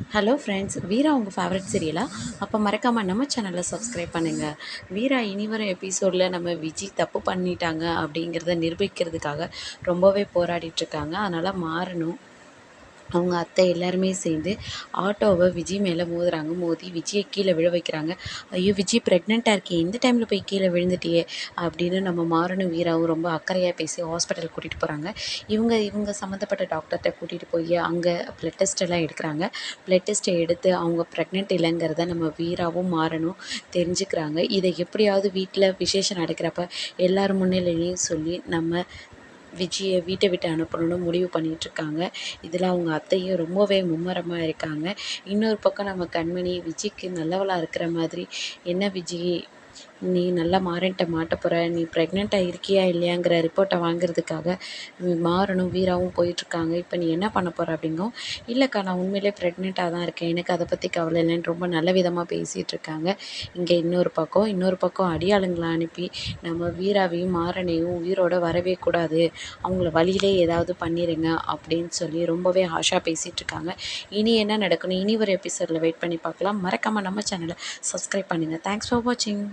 Hello friends, வீரா உங்கள் favourite சீரியலா? அப்போ மறக்காமல் நம்ம சேனலை சப்ஸ்கிரைப் பண்ணுங்கள். வீரா இனி வர எபிசோடில் நம்ம விஜி தப்பு பண்ணிட்டாங்க அப்படிங்கிறத நிரூபிக்கிறதுக்காக ரொம்பவே போராடிட்டுருக்காங்க. அதனால் மாறணும். அவங்க அத்தை எல்லாருமே சேர்ந்து ஆட்டோவை விஜய் மேலே மோதுறாங்க. மோதி விஜயை கீழே விழ வைக்கிறாங்க. ஐயோ விஜய் ப்ரெக்னெண்ட்டாக இருக்கே, இந்த டைமில் போய் கீழே விழுந்துட்டியே அப்படின்னு நம்ம மாறணும் வீராவும் ரொம்ப அக்கறையாக பேசி ஹாஸ்பிட்டல் கூட்டிகிட்டு போகிறாங்க. இவங்க சம்மந்தப்பட்ட டாக்டர்கிட்ட கூட்டிகிட்டு போய் அங்கே ப்ளட் டெஸ்ட் எல்லாம் எடுக்கிறாங்க. ப்ளட் டெஸ்ட்டை எடுத்து அவங்க ப்ரெக்னென்ட் இல்லைங்கிறத நம்ம வீராவும் மாறணும் தெரிஞ்சுக்கிறாங்க. இதை எப்படியாவது வீட்டில் விசேஷம் நடக்கிறப்ப எல்லார் முன்னிலையும் சொல்லி நம்ம விஜயை வீட்டை விட்டு அனுப்பணும்னு முடிவு பண்ணிகிட்ருக்காங்க. இதில் அவங்க அத்தையும் ரொம்பவே மும்மரமாக இருக்காங்க. இன்னொரு பக்கம் நம்ம கண்மணி விஜய்க்கு நல்லவளாக இருக்கிற மாதிரி, என்ன விஜய் நீ நல்லா மாறன்ட்ட மாட்ட போகிற, நீ ப்ரெக்னெண்ட்டாக இருக்கியா இல்லையாங்கிற ரிப்போர்ட்டை வாங்குறதுக்காக மாறணும் வீராவும் போயிட்டுருக்காங்க. இப்போ நீ என்ன பண்ண போகிற அப்படிங்கும். இல்லைக்கா, நான் உண்மையிலே ப்ரெக்னெண்ட்டாக தான் இருக்கேன், எனக்கு அதை பற்றி கவலை இல்லைன்னு ரொம்ப நல்ல விதமாக பேசிகிட்டு இருக்காங்க. இங்கே இன்னொரு பக்கம் அடியாளுங்களை அனுப்பி நம்ம வீராவையும் மாறனையும் உயிரோட வரவே கூடாது, அவங்கள வழியிலே ஏதாவது பண்ணிடுங்க அப்படின்னு சொல்லி ரொம்பவே ஹாஷாக பேசிகிட்டு இருக்காங்க. இனி என்ன நடக்கணும், இனி ஒரு எபிசோடில் வெயிட் பண்ணி பார்க்கலாம். மறக்காமல் நம்ம சேனலை சப்ஸ்கிரைப் பண்ணுங்கள். தேங்க்ஸ் ஃபார் வாட்சிங்.